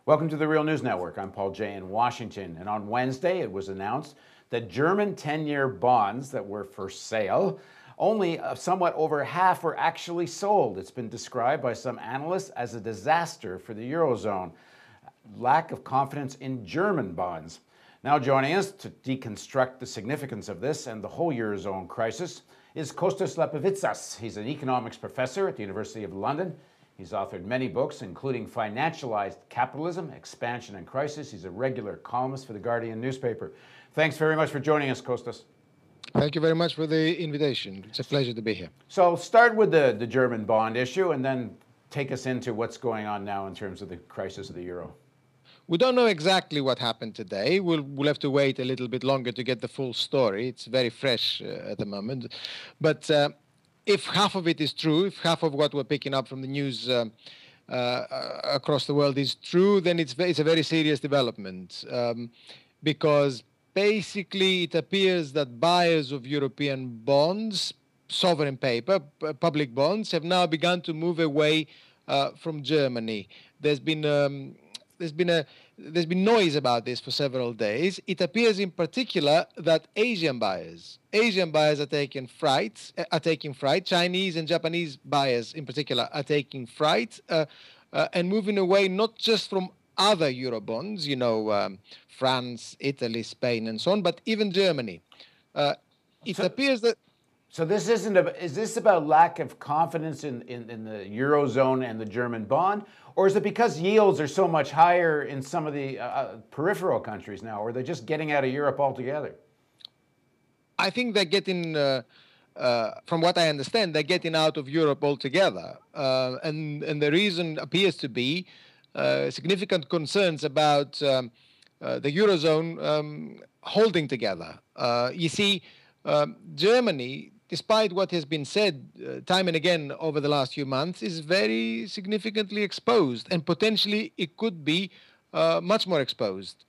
Welcome to the Real News Network. I'm Paul Jay in Washington. And on Wednesday, it was announced that German 10-year bonds that were for sale, only somewhat over half were actually sold. It's been described by some analysts as a disaster for the Eurozone. Lack of confidence in German bonds. Now joining us to deconstruct the significance of this and the whole Eurozone crisis is Costas Lapavitsas. He's an economics professor at the University of London. He's authored many books, including Financialized Capitalism, Expansion and Crisis. He's a regular columnist for the Guardian newspaper. Thanks very much for joining us, Costas. Thank you very much for the invitation. It's a pleasure to be here. So start with the German bond issue and then take us into what's going on now in terms of the crisis of the euro. We don't know exactly what happened today. We'll have to wait a little bit longer to get the full story. It's very fresh at the moment. But if half of it is true, if half of what we're picking up from the news across the world is true, then it's a very serious development because basically it appears that buyers of European bonds, sovereign paper, public bonds, have now begun to move away from Germany. There's been noise about this for several days. It appears in particular that Asian buyers are taking fright. Chinese and Japanese buyers in particular are taking fright and moving away not just from other Eurobonds, France, Italy, Spain, and so on, but even Germany. It appears that. So this is this about lack of confidence in the Eurozone and the German bond? Or is it because yields are so much higher in some of the peripheral countries now? Or are they just getting out of Europe altogether? I think they're getting, from what I understand, they're getting out of Europe altogether. And the reason appears to be significant concerns about the Eurozone holding together. You see, Germany, despite what has been said time and again over the last few months, is very significantly exposed, and potentially it could be much more exposed.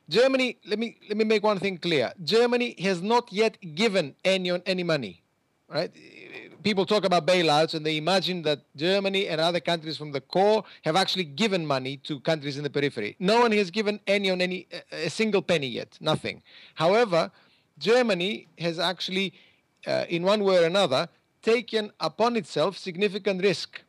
Germany, let me make one thing clear. Germany has not yet given anyone any money, right? People talk about bailouts and they imagine that Germany and other countries from the core have actually given money to countries in the periphery. No one has given anyone a single penny yet, nothing. However, Germany has actually, in one way or another, taken upon itself significant risk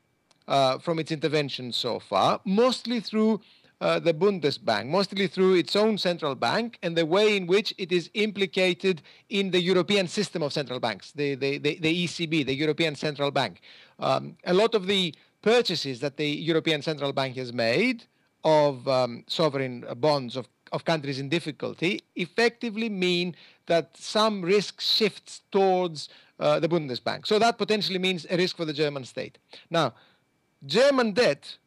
from its intervention so far, mostly through the Bundesbank, mostly through its own central bank and the way in which it is implicated in the European system of central banks, the ECB, the European Central Bank. A lot of the purchases that the European Central Bank has made of sovereign bonds of countries in difficulty effectively mean that some risk shifts towards the Bundesbank. So that potentially means a risk for the German state. Now, German debt,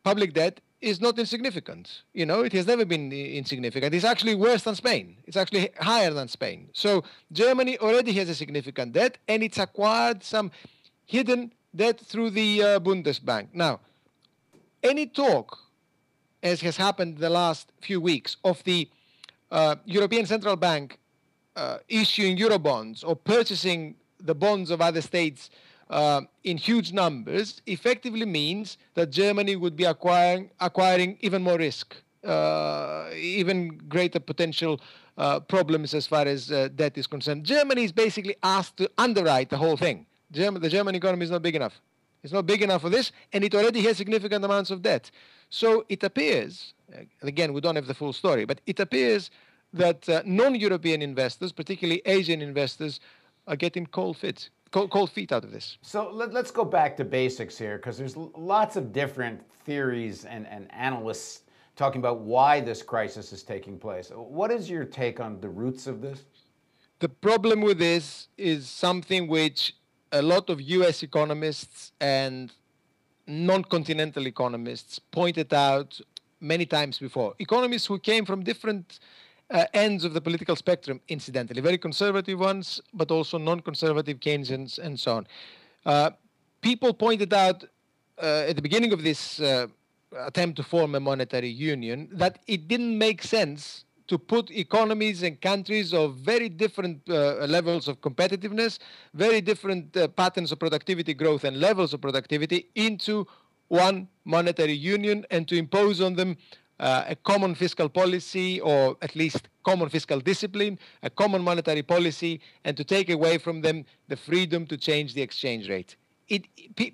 public debt, is not insignificant. It has never been insignificant. It's actually worse than Spain. It's actually higher than Spain. So Germany already has a significant debt, and it's acquired some hidden debt through the Bundesbank. Now, any talk, as has happened the last few weeks, of the European Central Bank issuing Eurobonds or purchasing the bonds of other states in huge numbers, effectively means that Germany would be acquiring even more risk, even greater potential problems as far as debt is concerned. Germany is basically asked to underwrite the whole thing. The German economy is not big enough. It's not big enough for this, and it already has significant amounts of debt. So it appears, again, we don't have the full story, but it appears that non-European investors, particularly Asian investors, are getting cold feet out of this. So let's go back to basics here, because there's lots of different theories and analysts talking about why this crisis is taking place. What is your take on the roots of this? The problem with this is something which a lot of US economists and non-continental economists pointed out many times before. Economists who came from different ends of the political spectrum, incidentally, very conservative ones, but also non-conservative Keynesians and so on. People pointed out at the beginning of this attempt to form a monetary union that it didn't make sense to put economies and countries of very different levels of competitiveness, very different patterns of productivity growth and levels of productivity into one monetary union and to impose on them a common fiscal policy, or at least common fiscal discipline, a common monetary policy, and to take away from them the freedom to change the exchange rate.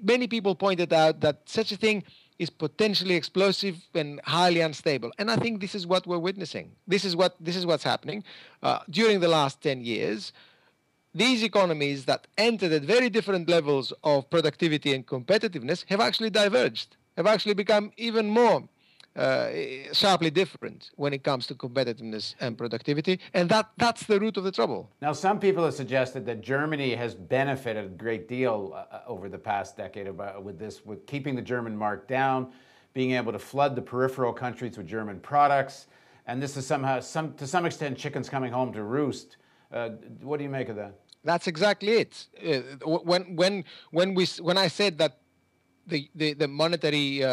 Many people pointed out that such a thing is potentially explosive and highly unstable, and I think this is what we're witnessing. This is what's happening during the last 10 years. These economies that entered at very different levels of productivity and competitiveness have actually diverged, have actually become even more sharply different when it comes to competitiveness and productivity, and that's the root of the trouble. Now, some people have suggested that Germany has benefited a great deal over the past decade with keeping the German mark down, being able to flood the peripheral countries with German products, and this is somehow, to some extent, chickens coming home to roost. What do you make of that? That's exactly it. When I said that the monetary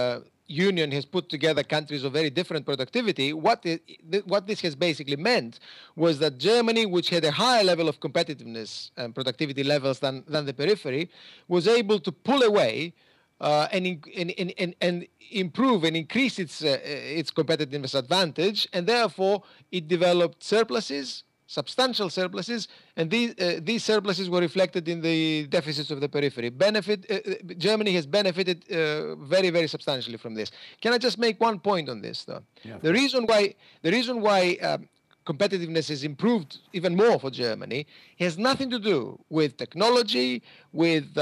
union has put together countries of very different productivity, what this has basically meant was that Germany, which had a higher level of competitiveness and productivity levels than the periphery, was able to pull away and improve and increase its competitiveness advantage, and therefore it developed surpluses, substantial surpluses, and these surpluses were reflected in the deficits of the periphery. Germany has benefited very, very substantially from this. Can I just make one point on this, though? Yeah, the reason why competitiveness has improved even more for Germany has nothing to do with technology, with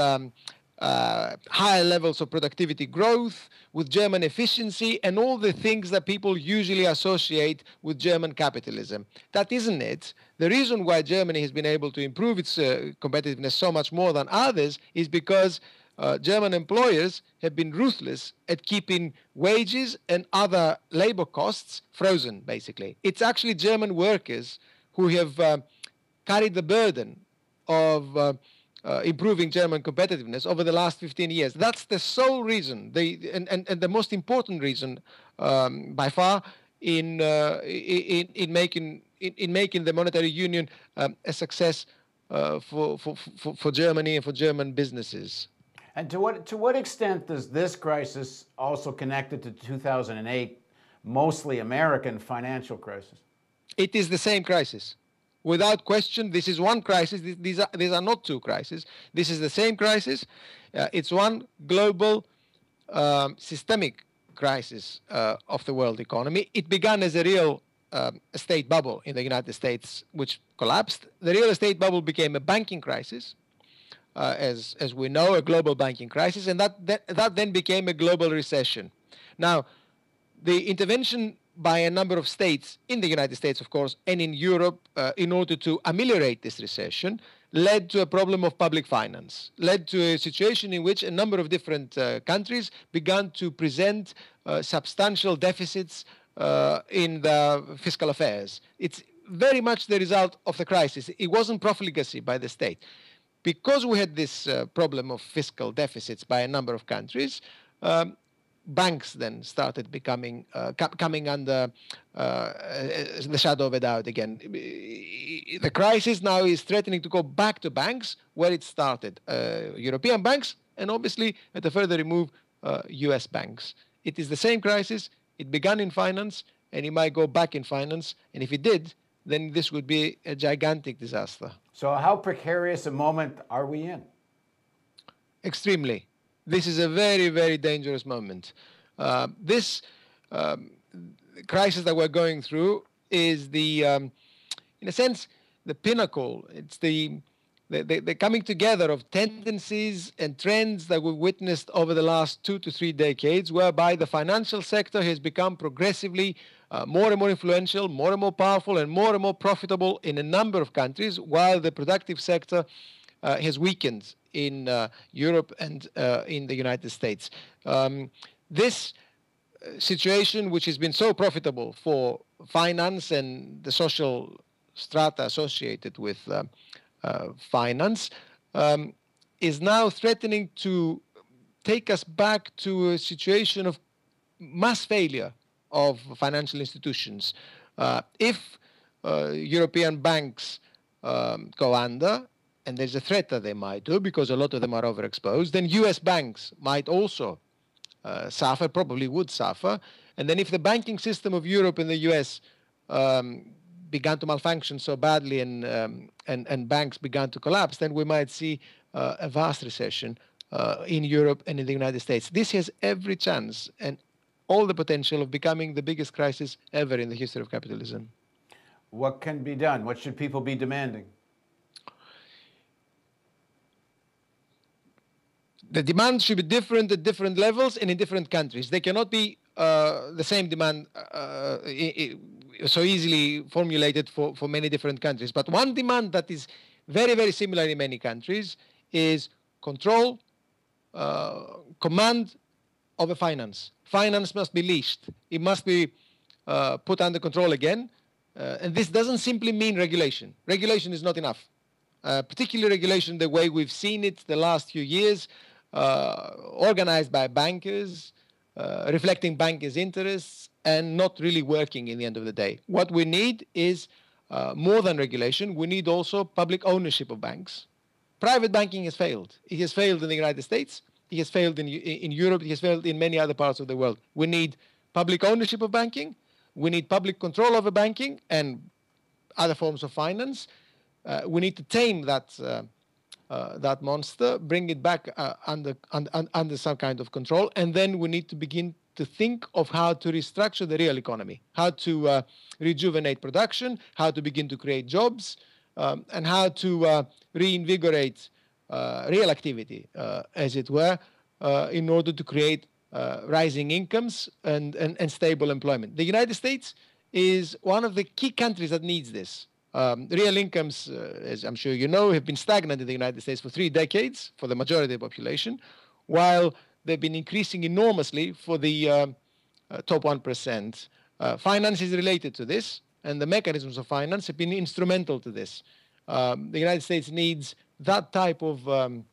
higher levels of productivity growth, with German efficiency, and all the things that people usually associate with German capitalism. That isn't it. The reason why Germany has been able to improve its competitiveness so much more than others is because German employers have been ruthless at keeping wages and other labor costs frozen, basically. It's actually German workers who have carried the burden of improving German competitiveness over the last 15 years. That's the sole reason, and the most important reason by far in making the monetary union a success for Germany and for German businesses. And to what extent does this crisis also connect it to 2008, mostly American financial crisis? It is the same crisis. Without question, this is one crisis. These are not two crises. This is the same crisis. It's one global systemic crisis of the world economy. It began as a real estate bubble in the United States, which collapsed. The real estate bubble became a banking crisis, as we know, a global banking crisis, and that then became a global recession. Now, the intervention by a number of states in the United States, of course, and in Europe, in order to ameliorate this recession, led to a problem of public finance, led to a situation in which a number of different countries began to present substantial deficits in the fiscal affairs. It's very much the result of the crisis. It wasn't profligacy by the state. Because we had this problem of fiscal deficits by a number of countries, banks then started coming under the shadow of a doubt again. The crisis now is threatening to go back to banks where it started, European banks, and obviously at a further remove, US banks. It is the same crisis. It began in finance, and it might go back in finance. And if it did, then this would be a gigantic disaster. So how precarious a moment are we in? Extremely. This is a very, very dangerous moment. This crisis that we're going through is in a sense, the pinnacle. It's the coming together of tendencies and trends that we've witnessed over the last 2 to 3 decades, whereby the financial sector has become progressively more and more influential, more and more powerful, and more profitable in a number of countries, while the productive sector has weakened in Europe and in the United States. This situation, which has been so profitable for finance and the social strata associated with finance, is now threatening to take us back to a situation of mass failure of financial institutions. If European banks go under, and there's a threat that they might do because a lot of them are overexposed, then US banks might also suffer, probably would suffer. And then if the banking system of Europe and the US began to malfunction so badly and banks began to collapse, then we might see a vast recession in Europe and in the United States. This has every chance and all the potential of becoming the biggest crisis ever in the history of capitalism. What can be done? What should people be demanding? The demand should be different at different levels and in different countries. They cannot be the same demand so easily formulated for many different countries. But one demand that is very, very similar in many countries is control, command over finance. Finance must be leashed. It must be put under control again. And this doesn't simply mean regulation. Regulation is not enough. Particularly regulation the way we've seen it the last few years, organized by bankers, reflecting bankers' interests, and not really working in the end of the day. What we need is more than regulation. We need also public ownership of banks. Private banking has failed. It has failed in the United States. It has failed in Europe. It has failed in many other parts of the world. We need public ownership of banking. We need public control over banking and other forms of finance. We need to tame that monster, bring it back under some kind of control, and then we need to begin to think of how to restructure the real economy, how to rejuvenate production, how to begin to create jobs, and how to reinvigorate real activity, as it were, in order to create rising incomes and stable employment. The United States is one of the key countries that needs this. Real incomes, as I'm sure you know, have been stagnant in the United States for 3 decades for the majority of the population, while they've been increasing enormously for the top 1%. Finance is related to this, and the mechanisms of finance have been instrumental to this. The United States needs that type of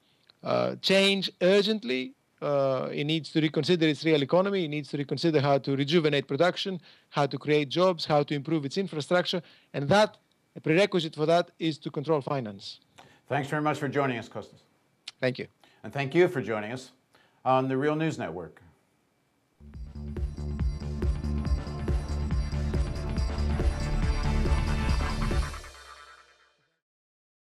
change urgently. It needs to reconsider its real economy. It needs to reconsider how to rejuvenate production, how to create jobs, how to improve its infrastructure, and that a prerequisite for that is to control finance. Thanks very much for joining us, Costas. Thank you. And thank you for joining us on the Real News Network.